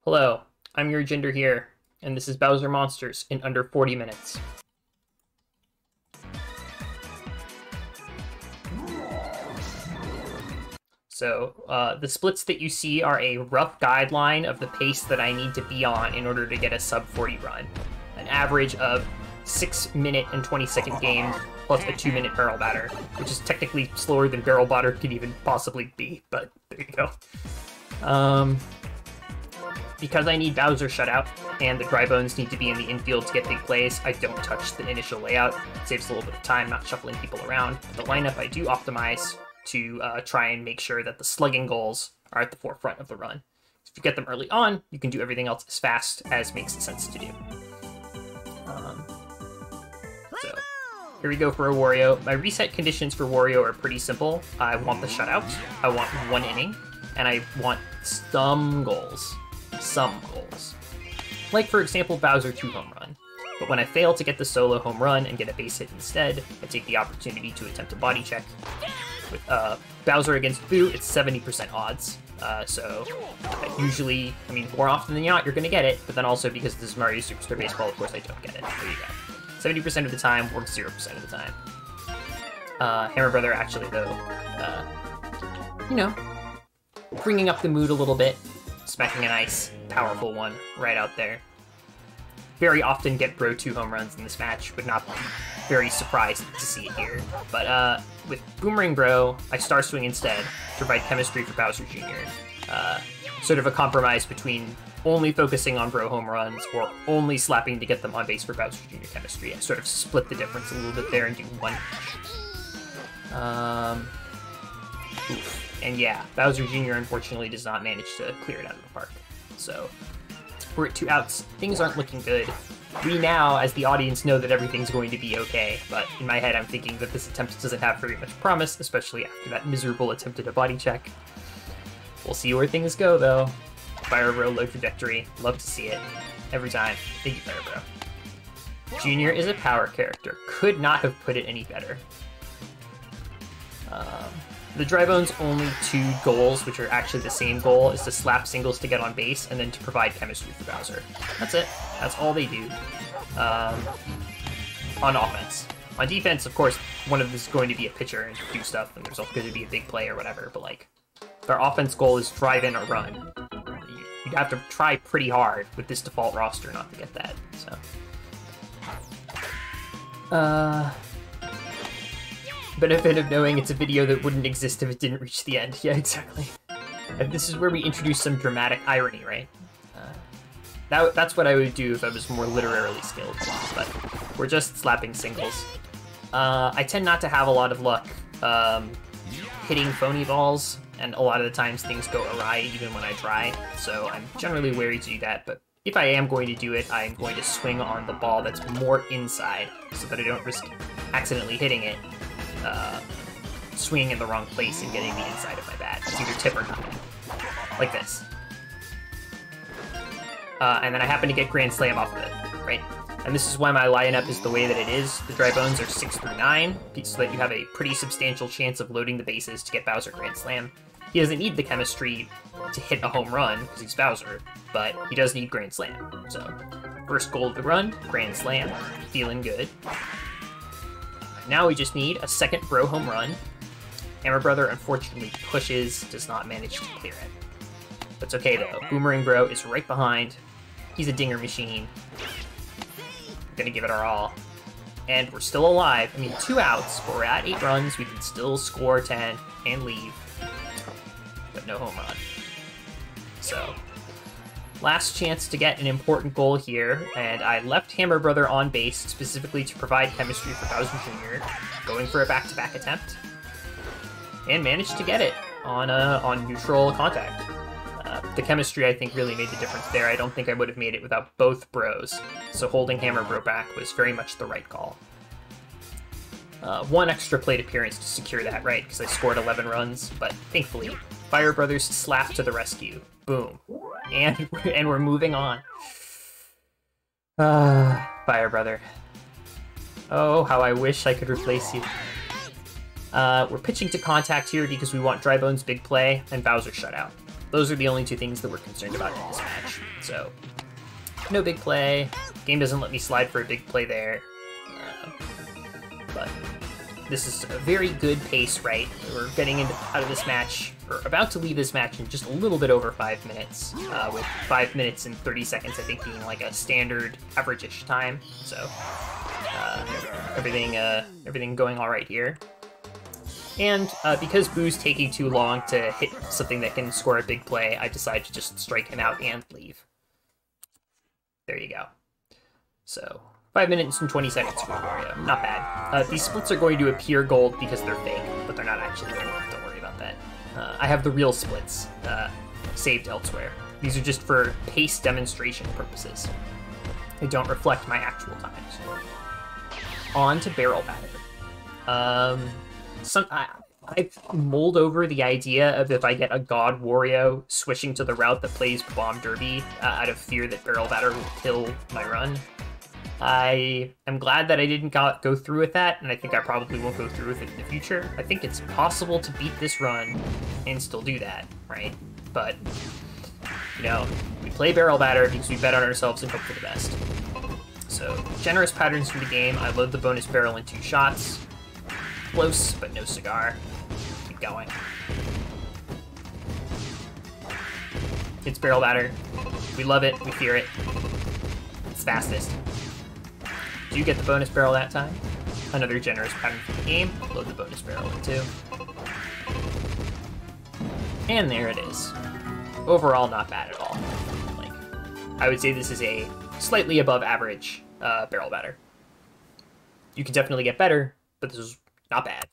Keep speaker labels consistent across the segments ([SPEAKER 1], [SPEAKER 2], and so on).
[SPEAKER 1] Hello, I'm your gender here, and this is Bowser Monsters in under 40 minutes. So, the splits that you see are a rough guideline of the pace that I need to be on in order to get a sub 40 run. An average of 6-minute and 20-second games plus a 2-minute barrel batter, which is technically slower than barrel batter could even possibly be, but there you go. Because I need Bowser shutout, and the dry bones need to be in the infield to get big plays, I don't touch the initial layout. It saves a little bit of time not shuffling people around. The lineup I do optimize to try and make sure that the slugging goals are at the forefront of the run. If you get them early on, you can do everything else as fast as makes sense to do. So here we go for a Wario. My reset conditions for Wario are pretty simple. I want the shutout, I want 1 inning, and I want some goals. Like, for example, Bowser 2 home run. But when I fail to get the solo home run and get a base hit instead, I take the opportunity to attempt a body check. With Bowser against Boo, it's 70% odds. So usually, I mean, more often than not, you're going to get it, but then also because this is Mario Superstar Baseball, of course I don't get it. There you go. 70% of the time, or 0% of the time. Hammer Brother, actually, though, you know, bringing up the mood a little bit. Smacking a nice, powerful one right out there. Very often get Bro 2 home runs in this match. Would not be very surprised to see it here. But with Boomerang Bro, I Star Swing instead to provide chemistry for Bowser Jr. Sort of a compromise between only focusing on Bro home runs or only slapping to get them on base for Bowser Jr. chemistry. I sort of split the difference a little bit there and do one. Oof. And yeah, Bowser Jr. unfortunately does not manage to clear it out of the park. So, we're at 2 outs. Things aren't looking good. We now, as the audience, know that everything's going to be okay, but in my head I'm thinking that this attempt doesn't have very much promise, especially after that miserable attempt at a body check. We'll see where things go, though. Fire Bro, low trajectory. Love to see it. Every time. Thank you, Fire Bro. Junior is a power character. Could not have put it any better. The Dry Bones' only 2 goals, which are actually the same goal, is to slap singles to get on base, and then to provide chemistry for Bowser. That's it. That's all they do. On offense. On defense, of course, one of them is going to be a pitcher and do stuff, and there's also going to be a big play or whatever, but, like, their offense goal is drive in or run. You'd have to try pretty hard with this default roster not to get that, so... Benefit of knowing it's a video that wouldn't exist if it didn't reach the end. Yeah, exactly. And this is where we introduce some dramatic irony, right? That's what I would do if I was more literarily skilled, but we're just slapping singles. I tend not to have a lot of luck hitting phony balls, and a lot of the times things go awry even when I try, so I'm generally wary to do that, but if I am going to do it, I'm going to swing on the ball that's more inside, so that I don't risk accidentally hitting it. Swinging in the wrong place and getting the inside of my bat. It's either tip or nothing. Like this. And then I happen to get Grand Slam off of it, right? And this is why my lineup is the way that it is. The Dry Bones are 6 through 9, so that you have a pretty substantial chance of loading the bases to get Bowser Grand Slam. He doesn't need the chemistry to hit a home run, because he's Bowser, but he does need Grand Slam. So, first goal of the run, Grand Slam. Feeling good. Now we just need a second Bro home run. Hammer Brother unfortunately pushes, does not manage to clear it. That's okay though. Boomerang Bro is right behind. He's a dinger machine. Gonna give it our all. And we're still alive. I mean, 2 outs, but we're at 8 runs. We can still score 10 and leave. But no home run. So, last chance to get an important goal here, and I left Hammer Brother on base specifically to provide chemistry for Bowser Jr., going for a back-to-back attempt, and managed to get it on neutral contact. The chemistry, I think, really made the difference there. I don't think I would have made it without both Bros, so holding Hammer Bro back was very much the right call. 1 extra plate appearance to secure that, right, because I scored 11 runs, but thankfully, Fire Brothers slap to the rescue. Boom. And we're moving on. Fire Brother. Oh, how I wish I could replace you. We're pitching to contact here because we want Dry Bones' big play and Bowser shutout. Those are the only 2 things that we're concerned about in this match. So, no big play. Game doesn't let me slide for a big play there. But this is a very good pace, right? We're getting out of this match, or about to leave this match in just a little bit over 5 minutes, with 5 minutes and 30 seconds, I think, being like a standard average-ish time. So, everything going all right here. And because Boo's taking too long to hit something that can score a big play, I decide to just strike him out and leave. There you go. So, 5 minutes and 20 seconds for Wario. Not bad. These splits are going to appear gold because they're fake, but they're not actually gold. Don't worry about that. I have the real splits saved elsewhere. These are just for pace demonstration purposes. They don't reflect my actual times. On to barrel batter. I've mulled over the idea of if I get a God Wario switching to the route that plays Bomb Derby out of fear that barrel batter will kill my run. I am glad that I didn't go through with that, and I think I probably won't go through with it in the future. I think it's possible to beat this run and still do that, right? But, you know, we play barrel batter because we bet on ourselves and hope for the best. So, generous patterns from the game. I load the bonus barrel in 2 shots. Close, but no cigar. Keep going. It's barrel batter. We love it. We fear it. It's fastest. Do you get the bonus barrel that time? Another generous pattern from the game. Load the bonus barrel in 2. And there it is. Overall, not bad at all. Like, I would say this is a slightly above average barrel batter. You can definitely get better, but this is not bad.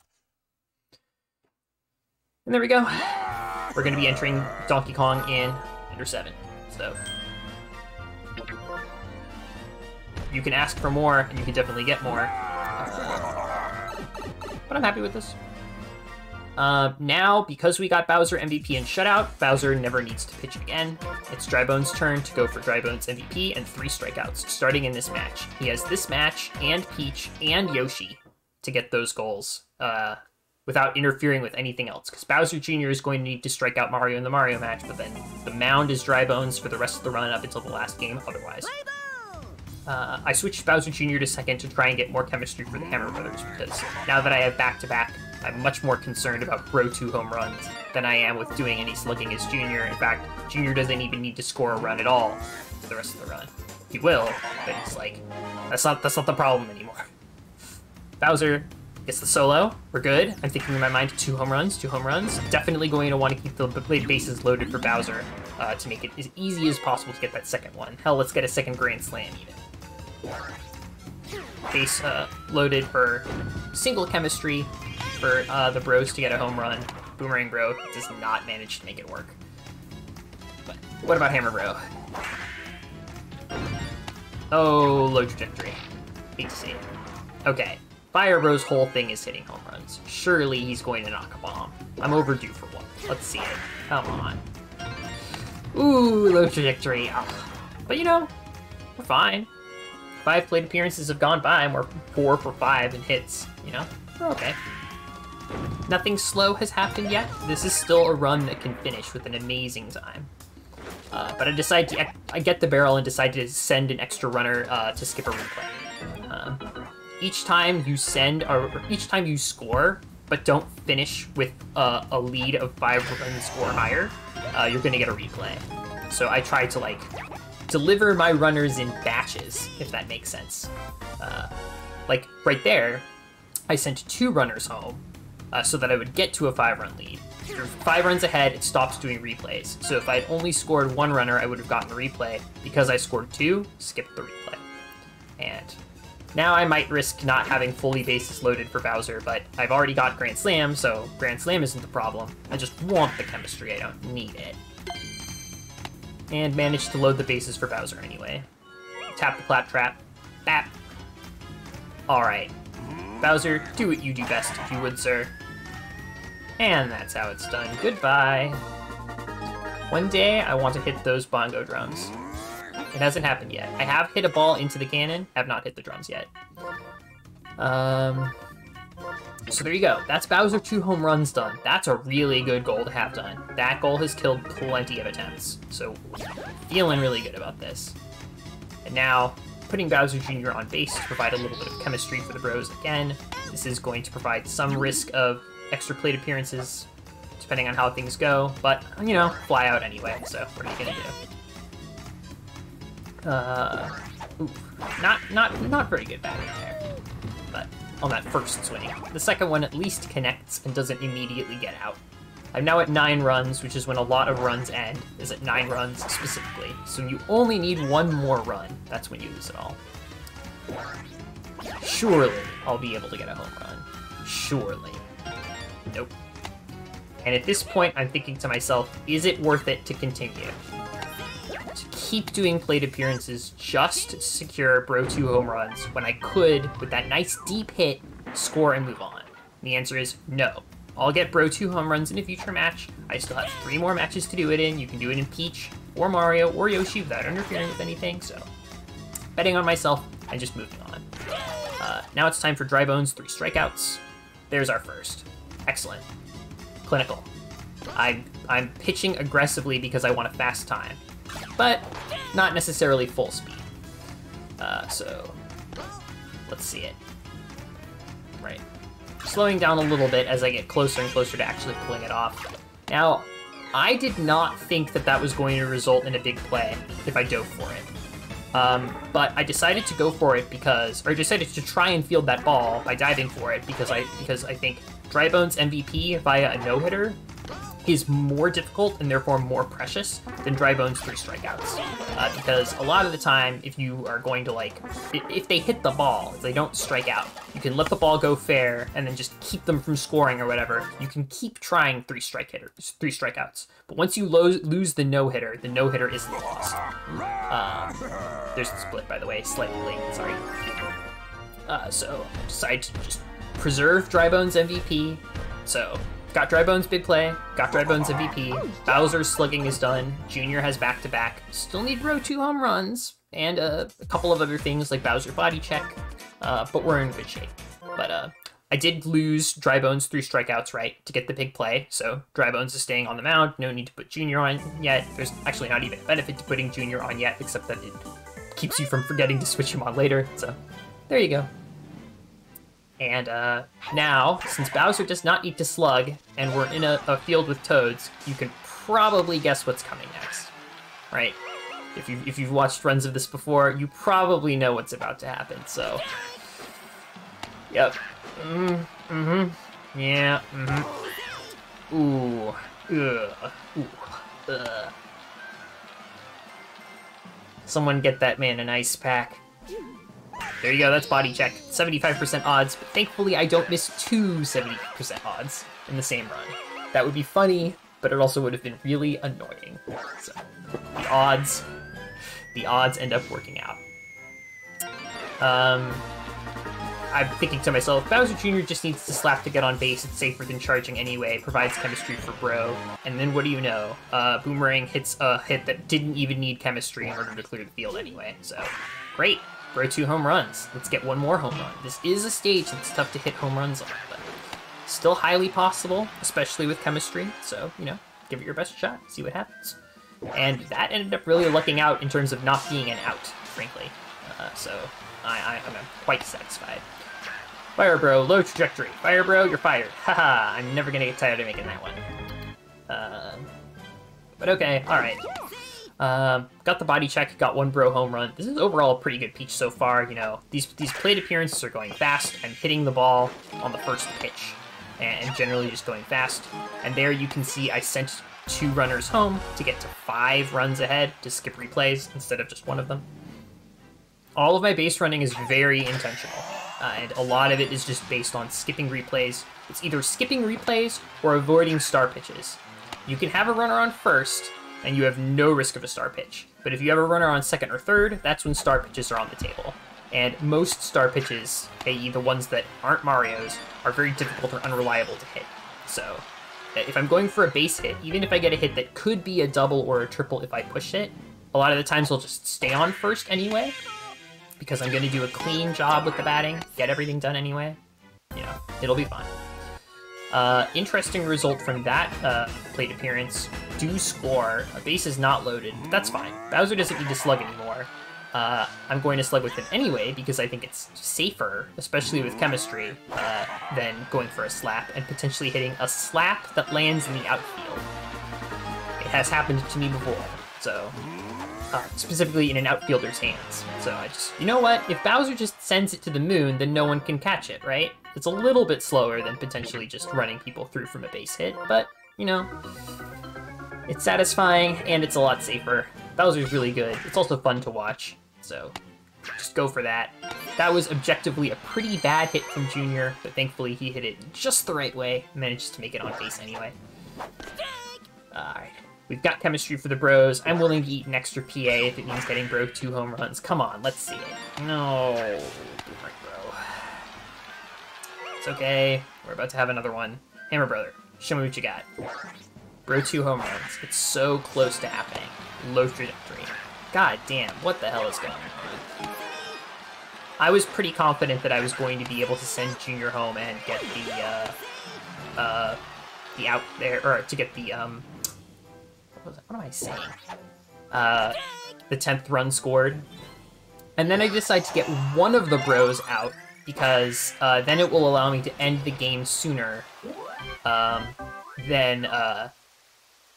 [SPEAKER 1] And there we go. We're going to be entering Donkey Kong in under 7. So you can ask for more, and you can definitely get more. But I'm happy with this. Now, because we got Bowser MVP and Shutout, Bowser never needs to pitch again. It's Drybone's turn to go for Drybone's MVP and 3 strikeouts, starting in this match. He has this match, and Peach, and Yoshi to get those goals without interfering with anything else, because Bowser Jr. is going to need to strike out Mario in the Mario match, but then the mound is Drybone's for the rest of the run up until the last game otherwise. I switched Bowser Jr. to second to try and get more chemistry for the Hammer Brothers, because now that I have back-to-back, I'm much more concerned about row 2 home runs than I am with doing any slugging as Junior. In fact, Junior doesn't even need to score a run at all for the rest of the run. He will, but it's like, that's not the problem anymore. Bowser gets the solo. We're good. I'm thinking in my mind 2 home runs, 2 home runs. Definitely going to want to keep the bases loaded for Bowser to make it as easy as possible to get that second one. Hell, let's get a second Grand Slam even. Base loaded for single chemistry for the Bros to get a home run. Boomerang Bro does not manage to make it work. But what about Hammer Bro? Oh, low trajectory. Hate to see it. Okay. Fire Bro's whole thing is hitting home runs. Surely he's going to knock a bomb. I'm overdue for one. Let's see it. Come on. Ooh, low trajectory. Oh. But you know, we're fine. 5 plate appearances have gone by and we're 4 for 5 in hits. You know, we're okay. Nothing slow has happened yet. This is still a run that can finish with an amazing time. But I get the barrel and decide to send an extra runner to skip a replay. Each time you each time you score, but don't finish with a lead of 5 runs or higher, you're gonna get a replay. So I try to like deliver my runners in batches, if that makes sense. Like right there, I sent 2 runners home so that I would get to a 5-run lead. If you're 5 runs ahead, it stops doing replays. So if I'd only scored 1 runner, I would have gotten a replay. Because I scored 2, skip the replay. And now I might risk not having fully bases loaded for Bowser, but I've already got Grand Slam, so Grand Slam isn't the problem. I just want the chemistry, I don't need it. And managed to load the bases for Bowser anyway. Tap the Claptrap. Bap. Alright. Bowser, do what you do best if you would, sir. And that's how it's done. Goodbye. One day, I want to hit those bongo drums. It hasn't happened yet. I have hit a ball into the cannon, have not hit the drums yet. So there you go. That's Bowser 2 home runs done. That's a really good goal to have done. That goal has killed plenty of attempts. So feeling really good about this. And now putting Bowser Jr. on base to provide a little bit of chemistry for the bros again. This is going to provide some risk of extra plate appearances, depending on how things go, but, you know, fly out anyway, so what are you gonna do? Not very good batting there, but on that first swing. The second one at least connects and doesn't immediately get out. I'm now at 9 runs, which is when a lot of runs end, is at 9 runs specifically. So you only need 1 more run, that's when you lose it all. Surely I'll be able to get a home run. Surely. Nope. And at this point, I'm thinking to myself, is it worth it to continue? To keep doing plate appearances just to secure Bro 2 home runs when I could, with that nice deep hit, score and move on? And the answer is no. I'll get Bro 2 home runs in a future match. I still have 3 more matches to do it in. You can do it in Peach, or Mario, or Yoshi without interfering with anything, so betting on myself and just moving on. Now it's time for Dry Bones 3 strikeouts. There's our first. Excellent. Clinical. I'm pitching aggressively because I want a fast time, but not necessarily full speed. So let's see it. Right. Slowing down a little bit as I get closer and closer to actually pulling it off. Now, I did not think that that was going to result in a big play if I dove for it. But I decided to go for it I decided to try and field that ball by diving for it because I think Dry Bones MVP via a no-hitter is more difficult and therefore more precious than Dry Bones 3 strikeouts. Because a lot of the time, if you are going to, like, if they hit the ball, if they don't strike out, you can let the ball go fair and then just keep them from scoring or whatever. You can keep trying 3 strikeouts. But once you lose the no-hitter is lost. There's the split, by the way, slightly late, sorry. So I decided to just preserve Dry Bones MVP. So got Dry Bones big play, got Dry Bones MVP, Bowser's slugging is done, Junior has back-to-back, still need Bro 2 home runs, and a couple of other things like Bowser body check, but we're in good shape. But I did lose Dry Bones 3 strikeouts, right, to get the big play, so Dry Bones is staying on the mound, no need to put Junior on yet. There's actually not even a benefit to putting Junior on yet, except that it keeps you from forgetting to switch him on later, so there you go. And now, since Bowser does not need to slug, and we're in a field with Toads, you can probably guess what's coming next, right? If you've watched runs of this before, you probably know what's about to happen, so... Yep. Yeah, Ooh. Ugh. Ooh. Ugh. Someone get that man an ice pack. There you go, that's body check. 75% odds, but thankfully I don't miss 2 70% odds in the same run. That would be funny, but it also would have been really annoying. So, the odds end up working out. I'm thinking to myself, Bowser Jr. just needs to slap to get on base, it's safer than charging anyway, provides chemistry for Bro, and then what do you know? Boomerang hits a hit that didn't even need chemistry in order to clear the field anyway, so great. Bro 2 home runs. Let's get 1 more home run. This is a stage that's tough to hit home runs on, but still highly possible, especially with chemistry. So, you know, give it your best shot, see what happens. And that ended up really lucking out in terms of not being an out, frankly. So I'm quite satisfied. Fire Bro, low trajectory. Fire Bro, you're fired. Haha, I'm never gonna get tired of making that one. But okay, alright. Got the body check, got 1 Bro home run. This is overall a pretty good Peach so far, you know. These plate appearances are going fast. I'm hitting the ball on the first pitch, and generally just going fast. And there you can see I sent 2 runners home to get to 5 runs ahead to skip replays instead of just 1 of them. All of my base running is very intentional, and a lot of it is just based on skipping replays. It's either skipping replays or avoiding star pitches. You can have a runner on first, and you have no risk of a star pitch. But if you have a runner on second or third, that's when star pitches are on the table. And most star pitches, i.e. the ones that aren't Mario's, are very difficult or unreliable to hit. So, if I'm going for a base hit, even if I get a hit that could be a double or a triple if I push it, a lot of the times I'll just stay on first anyway, because I'm going to do a clean job with the batting, get everything done anyway. You know, it'll be fine. Interesting result from that plate appearance. Do score. A base is not loaded, but that's fine. Bowser doesn't need to slug anymore. I'm going to slug with him anyway because I think it's safer, especially with chemistry, than going for a slap and potentially hitting a slap that lands in the outfield. It has happened to me before, so specifically in an outfielder's hands. So I just, you know what? If Bowser just sends it to the moon, then no one can catch it, right? It's a little bit slower than potentially just running people through from a base hit, but, you know, it's satisfying and it's a lot safer. Bowser's really good. It's also fun to watch, so just go for that. That was objectively a pretty bad hit from Junior, but thankfully he hit it just the right way and managed to make it on base anyway. Alright, we've got chemistry for the bros. I'm willing to eat an extra PA if it means getting bro 2 home runs. Come on, let's see it. No, bro. It's okay. We're about to have another one. Hammer Brother, show me what you got. Bro 2 home runs. It's so close to happening. Low trajectory. God damn, what the hell is going on? I was pretty confident that I was going to be able to send Junior home and get the out there, or to get the, what am I saying? The 10th run scored. And then I decide to get one of the bros out, because then it will allow me to end the game sooner than,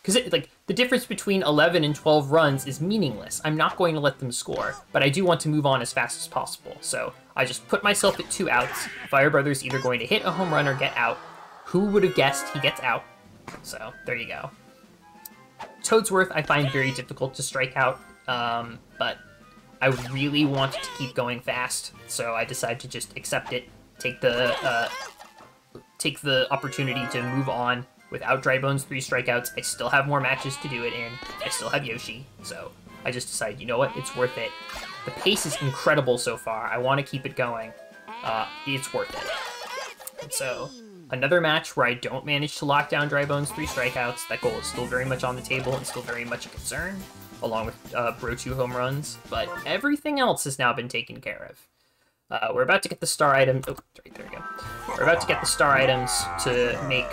[SPEAKER 1] because like the difference between 11 and 12 runs is meaningless. I'm not going to let them score, but I do want to move on as fast as possible. So I just put myself at 2 outs. Fire Brother's either going to hit a home run or get out. Who would have guessed he gets out? So there you go. Toadsworth I find very difficult to strike out, but I really wanted to keep going fast, so I decided to just accept it, take the opportunity to move on. Without Drybone's 3 strikeouts, I still have more matches to do it in. I still have Yoshi, so I just decided, you know what, it's worth it. The pace is incredible so far. I want to keep it going. It's worth it. And so, another match where I don't manage to lock down Drybone's 3 strikeouts. That goal is still very much on the table and still very much a concern, along with Bro 2 home runs, but everything else has now been taken care of. We're about to get the star item. Oh, right, there we go. We're about to get the star items to make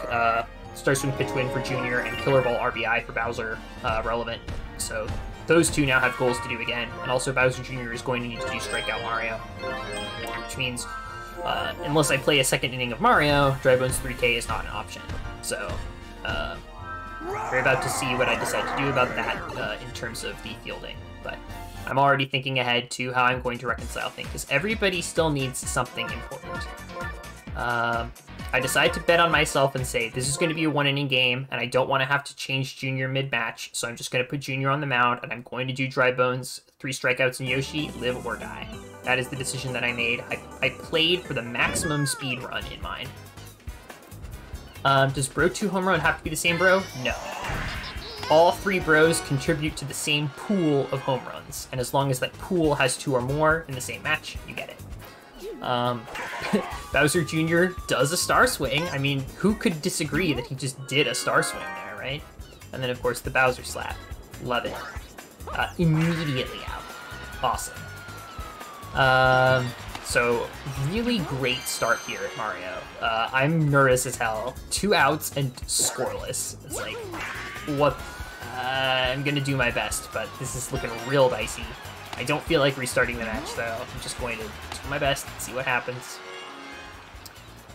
[SPEAKER 1] Star Swing Pitch Win for Junior and Killer Ball RBI for Bowser relevant. So those two now have goals to do again, and also Bowser Jr. is going to need to do Strikeout Mario, which means unless I play a second inning of Mario, Drybone's 3K is not an option. So we're about to see what I decide to do about that in terms of the fielding, but I'm already thinking ahead to how I'm going to reconcile things, because everybody still needs something important. I decided to bet on myself and say, this is going to be a 1-inning game, and I don't want to have to change Junior mid-match, so I'm just going to put Junior on the mound, and I'm going to do Drybone's 3 strikeouts and Yoshi, live or die. That is the decision that I made. I played for the maximum speed run in mind. Does Bro 2 home run have to be the same bro? No. All 3 bros contribute to the same pool of home runs, and as long as that pool has 2 or more in the same match, you get it. Bowser Jr. does a star swing. I mean, who could disagree that he just did a star swing there, right? And then, of course, the Bowser slap. Love it. Immediately out. Awesome. So, really great start here at Mario. I'm nervous as hell. 2 outs and scoreless. It's like, what? I'm gonna do my best, but this is looking real dicey. I don't feel like restarting the match, though. I'm just going to do my best and see what happens.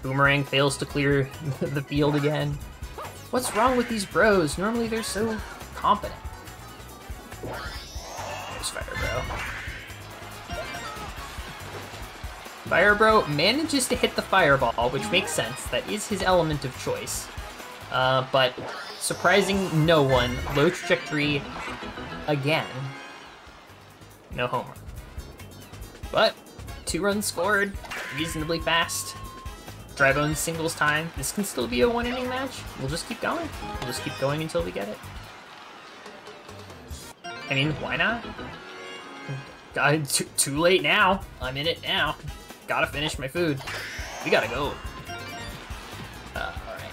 [SPEAKER 1] Boomerang fails to clear the field again. What's wrong with these bros? Normally they're so competent. There's Fire Bro. Fire Bro manages to hit the fireball, which makes sense. That is his element of choice. But surprising no one, low trajectory again. No home run. But 2 runs scored, reasonably fast. Drybone's singles time. This can still be a 1-inning match. We'll just keep going. We'll just keep going until we get it. I mean, why not? God, too late now. I'm in it now. Gotta finish my food. We gotta go. Alright.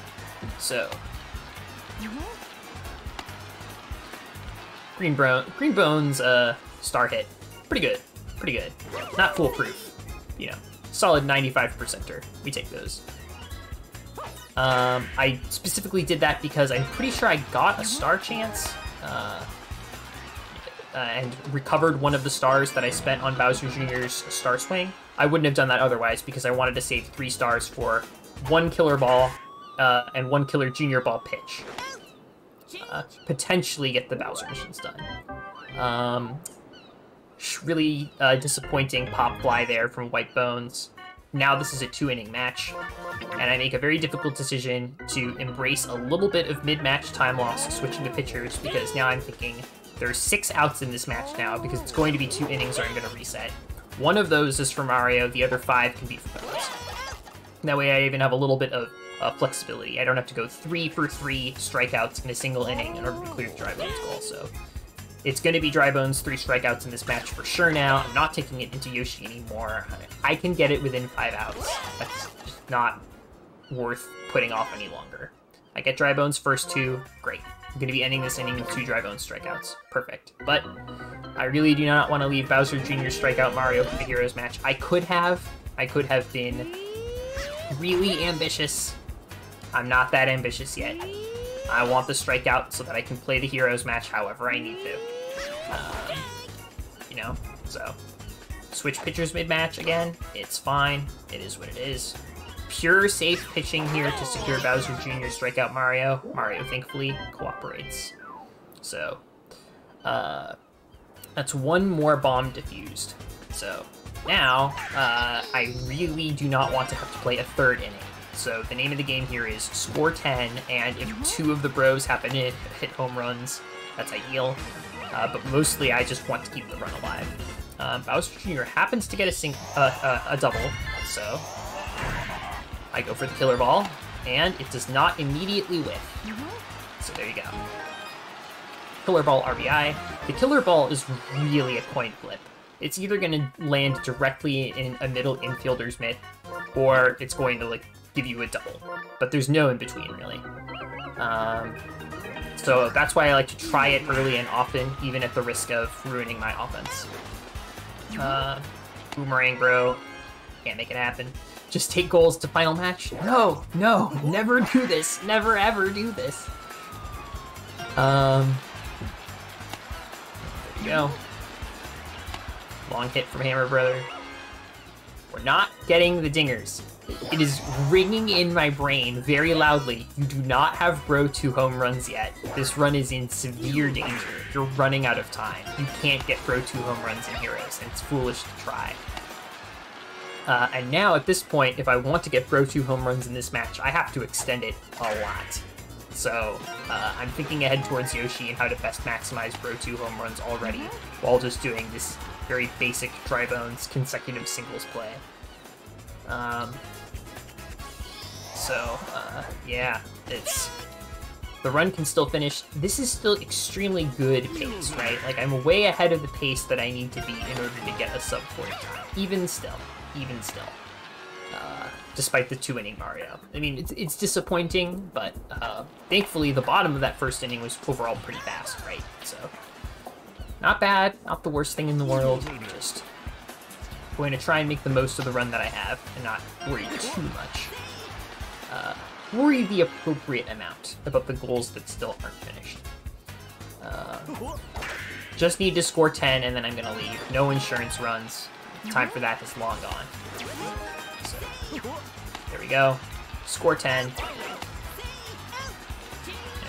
[SPEAKER 1] So. Green Bone's star hit. Pretty good. Pretty good. Not foolproof. You know, solid 95%er. We take those. I specifically did that because I'm pretty sure I got a star chance and recovered one of the stars that I spent on Bowser Jr.'s Star Swing. I wouldn't have done that otherwise because I wanted to save 3 stars for 1 Killer Ball and 1 Killer Junior Ball pitch. Potentially get the Bowser missions done. Really disappointing pop fly there from White Bones. Now this is a 2-inning match, and I make a very difficult decision to embrace a little bit of mid-match time loss switching to pitchers, because now I'm thinking there's 6 outs in this match now because it's going to be 2 innings or I'm going to reset. One of those is for Mario, the other 5 can be for Bones. That way I even have a little bit of flexibility. I don't have to go 3 for 3 strikeouts in a single inning in order to clear the Dry Bones goal, so it's going to be Dry Bones 3 strikeouts in this match for sure now. I'm not taking it into Yoshi anymore. I can get it within 5 outs. That's just not worth putting off any longer. I get Dry Bones first 2, great. I'm going to be ending this inning with 2 Dry Bones strikeouts. Perfect. But I really do not want to leave Bowser Jr. strike out Mario for the Heroes match. I could have been really ambitious. I'm not that ambitious yet. I want the strikeout so that I can play the Heroes match however I need to. You know, so switch pitchers mid-match again. It's fine. It is what it is. Pure safe pitching here to secure Bowser Jr. strikeout Mario. Mario thankfully cooperates. So that's 1 more bomb diffused. So now I really do not want to have to play a 3rd inning. So the name of the game here is score 10, and if 2 of the bros happen to hit home runs, that's ideal. But mostly I just want to keep the run alive. Bowser Jr. happens to get a double, so I go for the Killer Ball, and it does not immediately whiff. So there you go. Killer Ball RBI. The Killer Ball is really a coin flip. It's either going to land directly in a middle infielder's mitt, or it's going to give you a double. But there's no in between, really. So that's why I like to try it early and often, even at the risk of ruining my offense. Boomerang, bro. Can't make it happen. Just take goals to final match? No, never do this. Never ever do this. There you go. Long hit from Hammer Brother. We're not getting the dingers. It is ringing in my brain very loudly. You do not have Bro 2 home runs yet. This run is in severe danger. You're running out of time. You can't get Bro 2 home runs in Heroes, and it's foolish to try. And now, at this point, if I want to get Bro 2 home runs in this match, I have to extend it a lot. So, I'm thinking ahead towards Yoshi and how to best maximize Bro 2 home runs already, while just doing this very basic Dry Bones consecutive singles play. Yeah, the run can still finish. This is still extremely good pace, right? Like, I'm way ahead of the pace that I need to be in order to get a sub 40 time. Even still. Despite the 2-inning Mario. I mean, it's disappointing, but thankfully the bottom of that first inning was overall pretty fast, right? So, not bad, not the worst thing in the world. Just going to try and make the most of the run that I have and not worry too much. Worry the appropriate amount about the goals that still aren't finished. Just need to score 10 and then I'm gonna leave. No insurance runs. Time for that is long gone. So, there we go. Score 10. And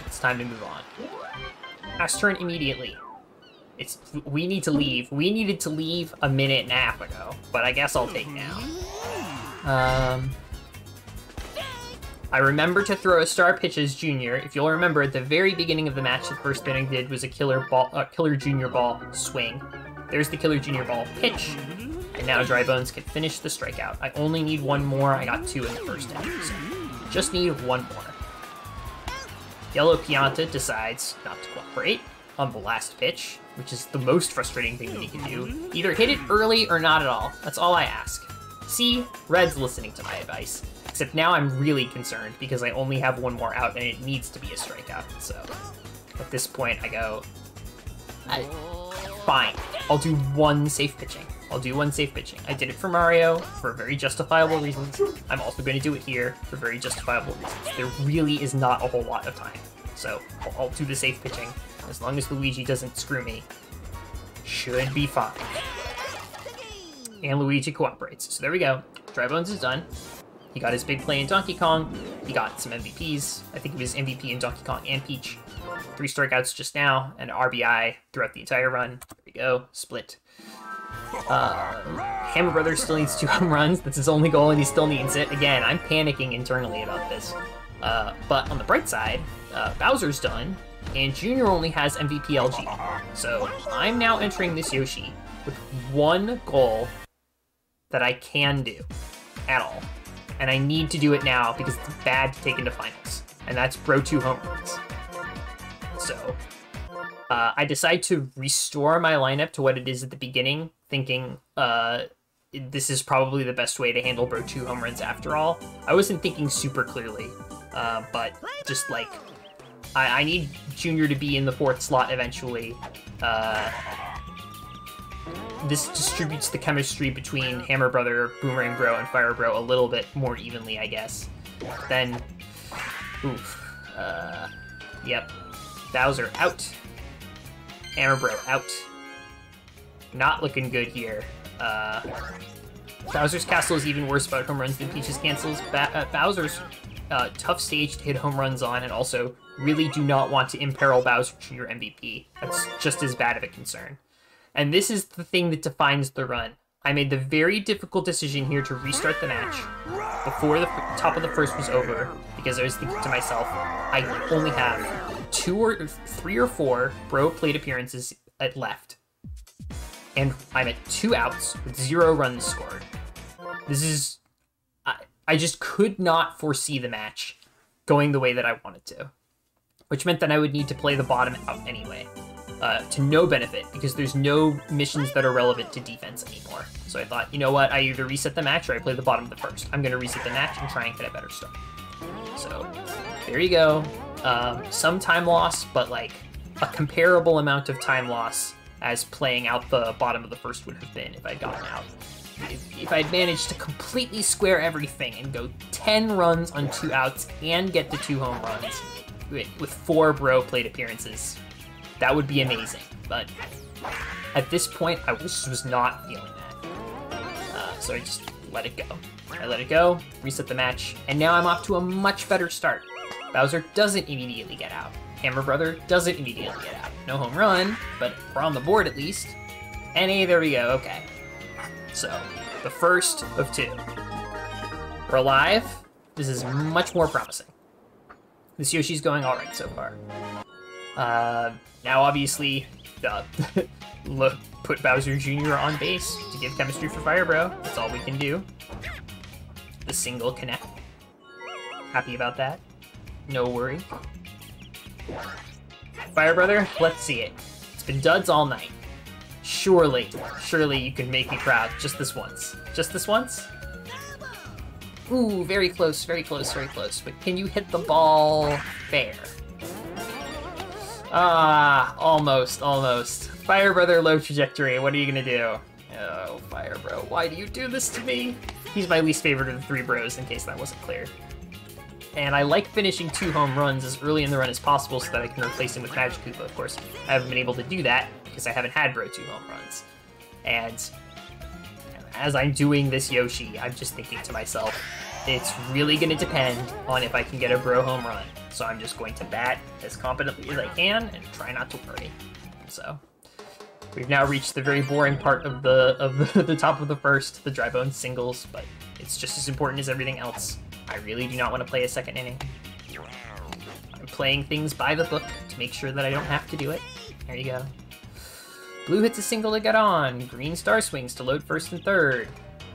[SPEAKER 1] it's time to move on. Last turn immediately. We need to leave. We needed to leave a minute and a half ago, but I guess I'll take now. I remember to throw a Star Pitch as Junior. If you'll remember, at the very beginning of the match, the first thing I did was a Killer Junior Ball swing. There's the Killer Junior Ball pitch, and now Dry Bones can finish the strikeout. I only need 1 more. I got 2 in the first inning, so just need 1 more. Yellow Pianta decides not to cooperate on the last pitch, which is the most frustrating thing that he can do. Either hit it early or not at all. That's all I ask. See, Red's listening to my advice. Except now I'm really concerned because I only have 1 more out and it needs to be a strikeout. So at this point I go, fine. I'll do one safe pitching. I'll do one safe pitching. I did it for Mario for very justifiable reasons. I'm also going to do it here for very justifiable reasons. There really is not a whole lot of time. So I'll do the safe pitching. As long as Luigi doesn't screw me, should be fine. And Luigi cooperates. So there we go. Dry Bones is done. He got his big play in Donkey Kong. He got some MVPs. I think it was MVP in Donkey Kong and Peach. 3 strikeouts just now, and RBI throughout the entire run. There we go. Split. Hammer Brothers still needs 2 home runs. That's his only goal, and he still needs it. Again, I'm panicking internally about this. But on the bright side, Bowser's done, and Junior only has MVP LG. So I'm now entering this Yoshi with one goal that I can do at all. And I need to do it now because it's bad to take into finals. And that's Bro 2 home runs. So I decide to restore my lineup to what it is at the beginning, thinking this is probably the best way to handle Bro 2 home runs after all. I wasn't thinking super clearly, but just like, I need Junior to be in the 4th slot eventually. This distributes the chemistry between Hammer Brother, Boomerang Bro, and Fire Bro a little bit more evenly, I guess. Then, oof. Yep. Bowser out. Hammer Bro out. Not looking good here. Bowser's Castle is even worse about home runs than Peach's cancels. Bowser's tough stage to hit home runs on, and also really do not want to imperil Bowser to your MVP. That's just as bad of a concern. And this is the thing that defines the run. I made the very difficult decision here to restart the match before the top of the first was over, because I was thinking to myself, I only have 2 or 3 or 4 Bro plate appearances left. And I'm at 2 outs with 0 runs scored. This is... I just could not foresee the match going the way that I wanted to, which meant that I would need to play the bottom out anyway. To no benefit, because there's no missions that are relevant to defense anymore. So I thought, you know what, I either reset the match or I play the bottom of the first. I'm going to reset the match and try and get a better start. So, there you go. Some time loss, but like a comparable amount of time loss as playing out the bottom of the first would have been if I'd gotten out. If I'd managed to completely square everything and go 10 runs on 2 outs and get the 2 home runs with 4 Bro plate appearances, that would be amazing, but at this point, I just was not feeling that. So I just let it go. I let it go, reset the match, and now I'm off to a much better start. Bowser doesn't immediately get out. Hammer Brother doesn't immediately get out. No home run, but we're on the board at least. And hey, there we go, okay. So, the first of 2. We're alive. This is much more promising. This Yoshi's going alright so far. Now, obviously, put Bowser Jr. on base to give chemistry for Fire Bro. That's all we can do. The single connect. Happy about that. No worry. Fire Brother, let's see it. It's been duds all night. Surely you can make me proud just this once. Just this once? Ooh, very close, very close, very close. But can you hit the ball fair? Ah, almost. Fire Brother, low trajectory. What are you gonna do? Oh, Fire Bro, why do you do this to me? He's my least favorite of the 3 bros, in case that wasn't clear. And I like finishing 2 home runs as early in the run as possible so that I can replace him with Magic Koopa. Of course, I haven't been able to do that because I haven't had Bro 2 home runs. And as I'm doing this Yoshi, I'm just thinking to myself, it's really going to depend on if I can get a Bro home run. So I'm just going to bat as competently as I can and try not to worry. So we've now reached the very boring part of the top of the first, the Dry Bones singles, but it's just as important as everything else. I really do not want to play a second inning. I'm playing things by the book to make sure that I don't have to do it. There you go. Blue hits a single to get on. Green star swings to load first and third.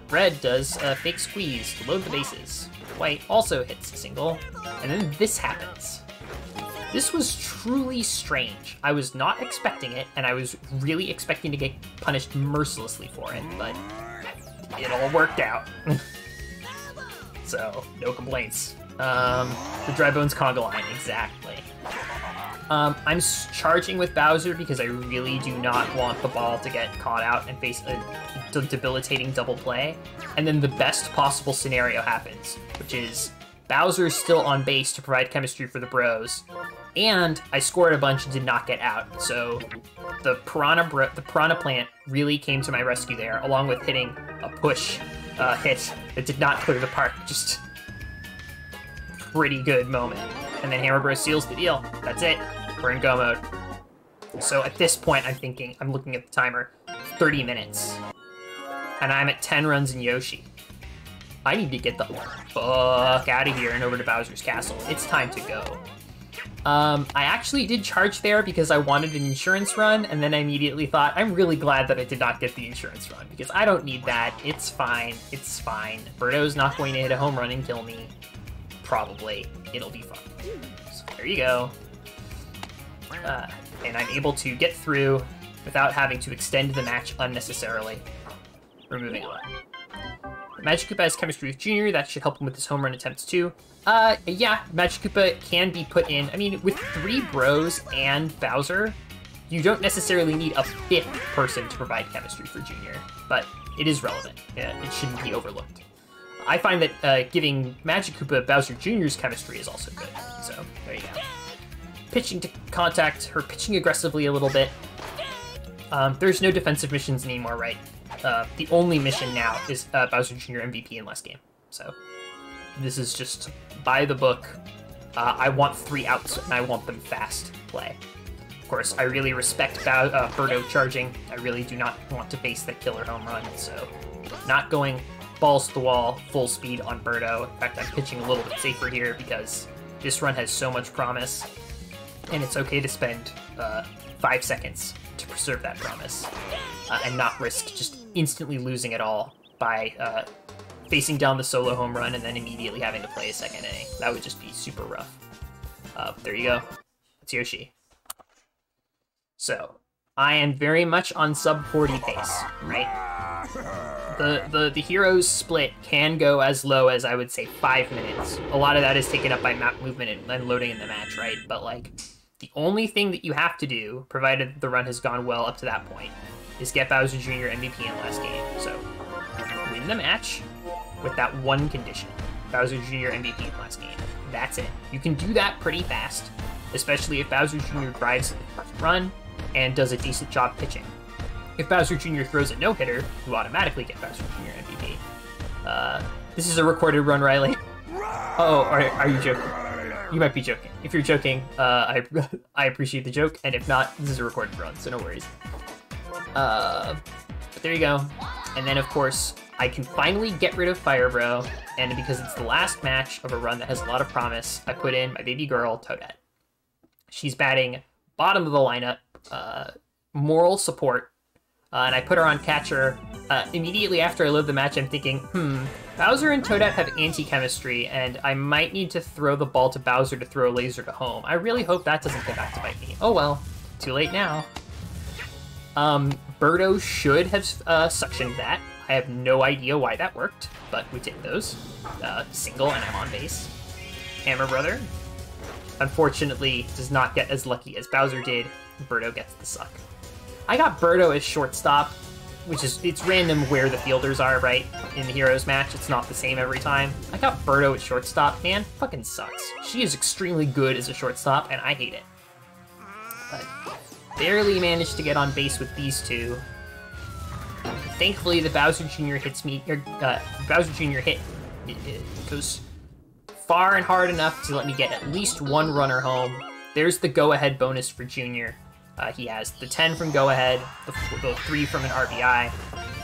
[SPEAKER 1] Red does a fake squeeze to load the bases. White also hits a single, and then this happens. This was truly strange. I was not expecting it, and I was really expecting to get punished mercilessly for it, but it all worked out. So, no complaints. The Dry Bones conga line, exactly. I'm charging with Bowser because I really do not want the ball to get caught out and face a debilitating double play. And then the best possible scenario happens, which is Bowser's still on base to provide chemistry for the bros, and I scored a bunch and did not get out. So the Piranha Plant really came to my rescue there, along with hitting a push hit that did not clear the park. Just pretty good moment. And then Hammer Bros seals the deal. That's it. We're in go mode. So at this point, I'm looking at the timer, 30 minutes. And I'm at 10 runs in Yoshi. I need to get the fuck out of here and over to Bowser's Castle. It's time to go. I actually did charge there because I wanted an insurance run, and then I immediately thought, I'm really glad that I did not get the insurance run, because I don't need that. It's fine. It's fine. Birdo's not going to hit a home run and kill me. Probably. It'll be fun. So there you go. And I'm able to get through without having to extend the match unnecessarily. We're moving on. Magic Koopa has chemistry with Junior. That should help him with his home run attempts too. Yeah, Magic Koopa can be put in. I mean, with 3 bros and Bowser, you don't necessarily need a 5th person to provide chemistry for Junior, but it is relevant. Yeah, it shouldn't be overlooked. I find that giving Magic Koopa Bowser Jr.'s chemistry is also good. So there you go. Pitching to contact, her pitching aggressively a little bit. There's no defensive missions anymore, right? The only mission now is Bowser Jr. MVP in last game. So this is just by the book. I want 3 outs and I want them fast play. Of course, I really respect Birdo charging. I really do not want to face that killer home run, so not going balls to the wall, full speed on Birdo. In fact, I'm pitching a little bit safer here because this run has so much promise, and it's okay to spend 5 seconds to preserve that promise and not risk just instantly losing it all by facing down the solo home run and then immediately having to play a second inning. That would just be super rough. There you go. It's Yoshi. So, I am very much on sub 40 pace, right? The heroes split can go as low as, I would say, 5 minutes. A lot of that is taken up by map movement and loading in the match, right? But, like, the only thing that you have to do, provided the run has gone well up to that point, is get Bowser Jr. MVP in last game. So, win the match with that one condition. Bowser Jr. MVP in last game. That's it. You can do that pretty fast, especially if Bowser Jr. drives the run and does a decent job pitching. If Bowser Jr. throws a no-hitter, you automatically get Bowser Jr. MVP. This is a recorded run, Riley. Oh, are you joking? You might be joking. If you're joking, I appreciate the joke, and if not, this is a recorded run, so no worries. But there you go. And then, of course, I can finally get rid of Fire Bro, and because it's the last match of a run that has a lot of promise, I put in my baby girl, Toadette. She's batting bottom of the lineup, moral support, and I put her on catcher. Immediately after I load the match, I'm thinking, Bowser and Toadette have anti-chemistry, and I might need to throw the ball to Bowser to throw a laser to home. I really hope that doesn't come back to bite me. Oh well, too late now. Birdo should have suctioned that. I have no idea why that worked, but we did those. Single, and I'm on base. Hammer Brother, unfortunately, does not get as lucky as Bowser did. Birdo gets the suck. I got Birdo as shortstop, which is, it's random where the fielders are, right? In the Heroes match, it's not the same every time. I got Birdo at shortstop. Man, fucking sucks. She is extremely good as a shortstop, and I hate it. But barely managed to get on base with these two. Thankfully, the Bowser Jr. hits me, Bowser Jr. hit it goes far and hard enough to let me get at least one runner home. There's the go-ahead bonus for Jr. He has the 10 from go-ahead, the 3 from an RBI,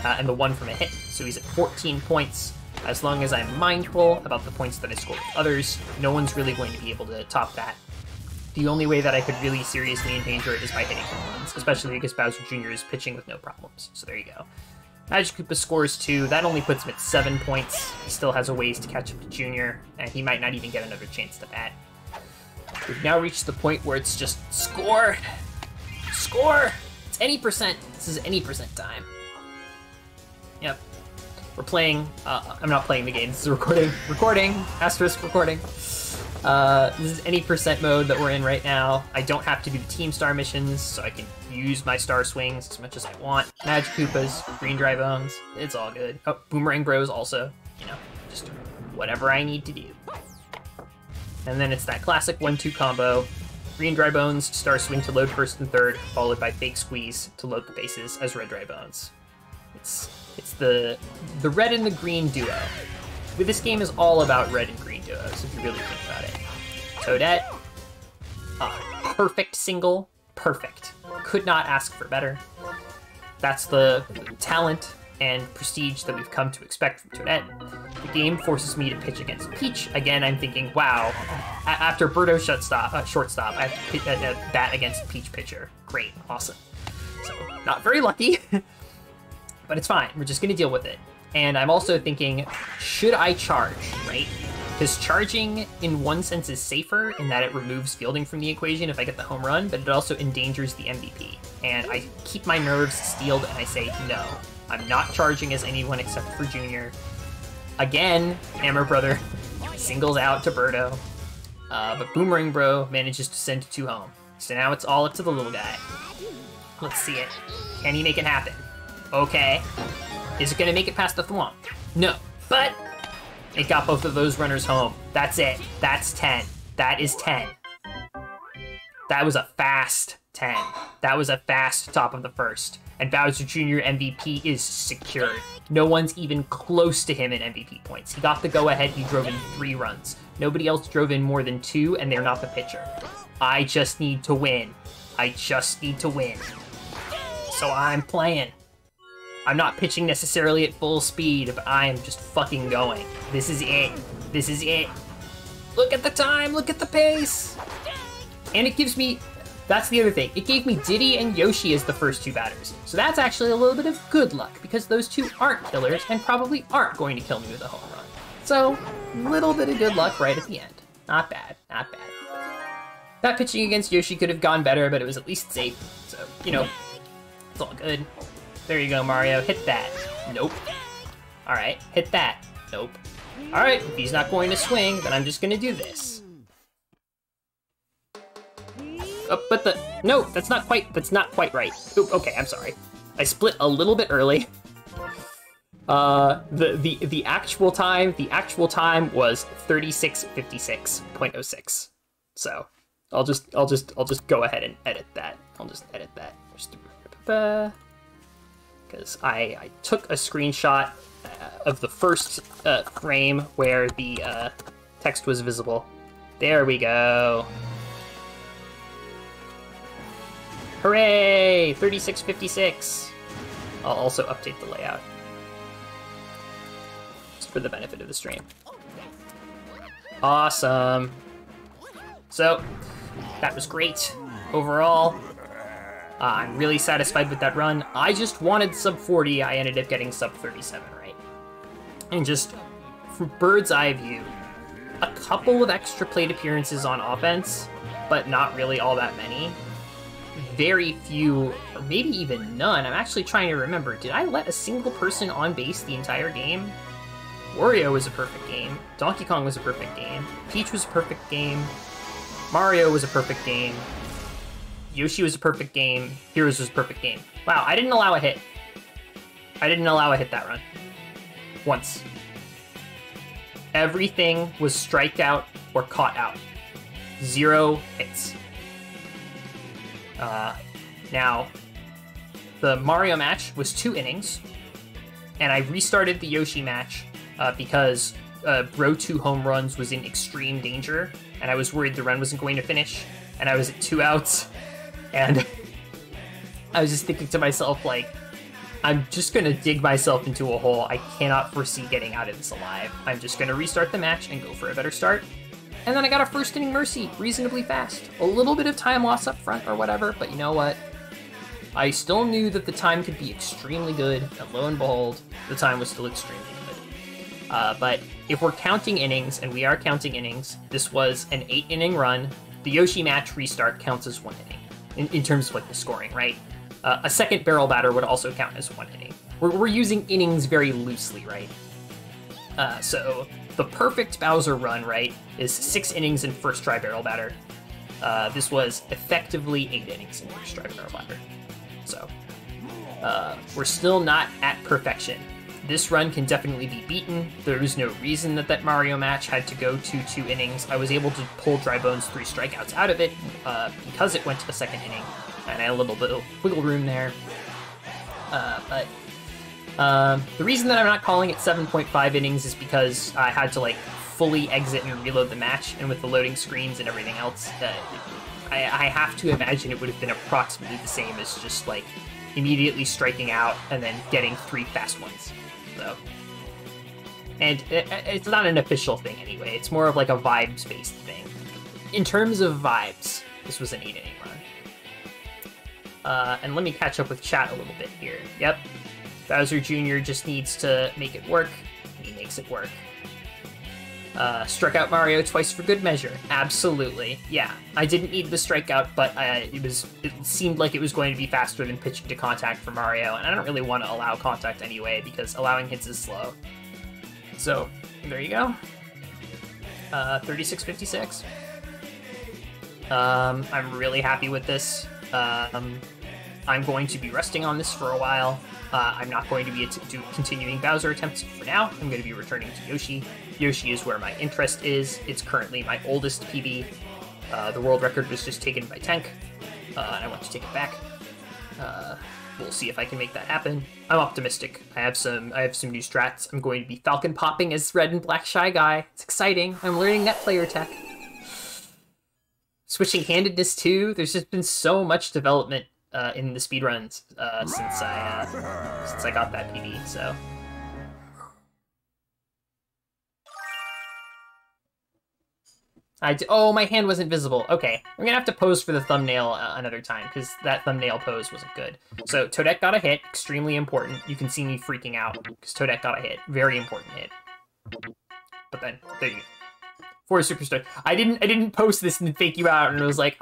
[SPEAKER 1] and the 1 from a hit. So he's at 14 points. As long as I'm mindful about the points that I score with others, no one's really going to be able to top that. The only way that I could really seriously endanger it is by hitting home runs, especially because Bowser Jr. is pitching with no problems. So there you go. Magic Koopa scores 2. That only puts him at 7 points. He still has a ways to catch up to Junior, and he might not even get another chance to bat. We've now reached the point where it's just score! Score! It's any percent. This is any percent time. Yep. We're playing, I'm not playing the game, this is a recording. Recording! Asterisk recording. This is any percent mode that we're in right now. I don't have to do the Team Star missions, so I can use my Star Swings as much as I want. Magic Koopas, Green Dry Bones, it's all good. Oh, Boomerang Bros also, you know, just whatever I need to do. And then it's that classic 1-2 combo. Green Dry Bones, Star Swing to load first and third, followed by Fake Squeeze to load the bases as Red Dry Bones. It's the red and the green duo. This game is all about red and green duos, if you really think about it. Toadette, perfect single, perfect. Could not ask for better. That's the talent and prestige that we've come to expect from Toadette. The game forces me to pitch against Peach. Again, I'm thinking, wow, after Birdo shortstop, I have to hit a bat against Peach pitcher. Great, awesome. So, not very lucky, but it's fine. We're just gonna deal with it. And I'm also thinking, should I charge, right? Because charging, in one sense, is safer in that it removes fielding from the equation if I get the home run, but it also endangers the MVP. And I keep my nerves steeled and I say, no, I'm not charging as anyone except for Junior. Again, Hammer Brother singles out to Birdo, but Boomerang Bro manages to send 2 home. So now it's all up to the little guy. Let's see it. Can he make it happen? Okay. Is it going to make it past the Thwomp? No, but it got both of those runners home. That's it. That's 10. That is 10. That was a fast 10. That was a fast top of the first. And Bowser Jr. MVP is secured. No one's even close to him in MVP points. He got the go-ahead. He drove in 3 runs. Nobody else drove in more than 2, and they're not the pitcher. I just need to win. I just need to win. So I'm playing. I'm not pitching necessarily at full speed, but I am just fucking going. This is it. This is it. Look at the time, look at the pace. And it gives me, that's the other thing, it gave me Diddy and Yoshi as the first 2 batters. So that's actually a little bit of good luck, because those 2 aren't killers and probably aren't going to kill me with a home run. So, little bit of good luck right at the end. Not bad, not bad. That pitching against Yoshi could have gone better, but it was at least safe. So, you know, it's all good. There you go, Mario. Hit that. Nope. Alright, hit that. Nope. Alright, if he's not going to swing, then I'm just gonna do this. Oh, but no, that's not quite right. Oop, okay, I'm sorry. I split a little bit early. The actual time was 36:56.06. So, I'll just go ahead and edit that. I'll just edit that. Because I took a screenshot of the first frame where the text was visible. There we go. Hooray! 36:56. I'll also update the layout. Just for the benefit of the stream. Awesome. So, that was great overall. I'm really satisfied with that run. I just wanted sub 40, I ended up getting sub 37, right? And just, from bird's eye view, a couple of extra plate appearances on offense, but not really all that many. Very few, or maybe even none. I'm actually trying to remember, did I let a single person on base the entire game? Wario was a perfect game. Donkey Kong was a perfect game. Peach was a perfect game. Mario was a perfect game. Yoshi was a perfect game. Heroes was a perfect game. Wow, I didn't allow a hit. I didn't allow a hit that run. Once. Everything was strikeout or caught out. 0 hits. Now, the Mario match was 2 innings, and I restarted the Yoshi match because row 2 home runs was in extreme danger, and I was worried the run wasn't going to finish, and I was at 2 outs. And I was just thinking to myself, like, I'm just going to dig myself into a hole. I cannot foresee getting out of this alive. I'm just going to restart the match and go for a better start. And then I got a first inning mercy reasonably fast. A little bit of time loss up front or whatever, but you know what? I still knew that the time could be extremely good, and lo and behold, the time was still extremely good. But if we're counting innings, and we are counting innings, this was an 8-inning run. The Yoshi match restart counts as 1 inning. In terms of like the scoring, right? A second barrel batter would also count as 1 inning. We're using innings very loosely, right? So the perfect Bowser run, right, is 6 innings in first try barrel batter. This was effectively 8 innings in first try barrel batter. So, we're still not at perfection. This run can definitely be beaten. There was no reason that Mario match had to go to 2 innings. I was able to pull Dry Bones 3 strikeouts out of it because it went to the second inning, and I had a little bit of wiggle room there. But the reason that I'm not calling it 7.5 innings is because I had to like fully exit and reload the match, and with the loading screens and everything else, I have to imagine it would have been approximately the same as just like immediately striking out and then getting 3 fast ones. So, and it's not an official thing anyway. It's more of like a vibes-based thing. In terms of vibes, this was an 8-inning run. And let me catch up with chat a little bit here. Yep, Bowser Jr. just needs to make it work. He makes it work. Struck out Mario twice for good measure. Absolutely. Yeah, I didn't need the strikeout, but it seemed like it was going to be faster than pitching to contact for Mario, and I don't really want to allow contact anyway, because allowing hits is slow. So, there you go. 36-56. I'm really happy with this. I'm going to be resting on this for a while. I'm not going to be continuing Bowser attempts for now. I'm going to be returning to Yoshi. Yoshi is where my interest is. It's currently my oldest PB. The world record was just taken by Tank, and I want to take it back. We'll see if I can make that happen. I'm optimistic. I have some new strats. I'm going to be Falcon popping as Red and Black Shy Guy. It's exciting. I'm learning that player tech. Switching handedness too. There's just been so much development in the speedruns since I got that PB. So. Oh, my hand wasn't visible. Okay, I'm gonna have to pose for the thumbnail another time, because that thumbnail pose wasn't good. So, Toadette got a hit, extremely important. You can see me freaking out, because Toadette got a hit. Very important hit. But then, there you go. 4 superstar. I didn't post this and fake you out, and it was like,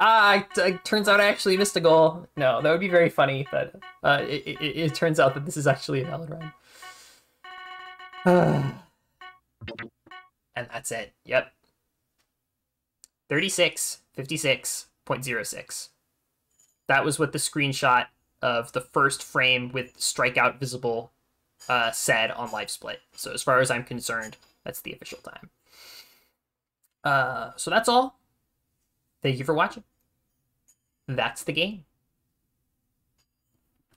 [SPEAKER 1] turns out I actually missed a goal. No, that would be very funny, but it turns out that this is actually a valid run. And that's it. Yep. 36-56.06. That was what the screenshot of the first frame with strikeout visible said on LiveSplit. So as far as I'm concerned, that's the official time. So that's all. Thank you for watching. That's the game.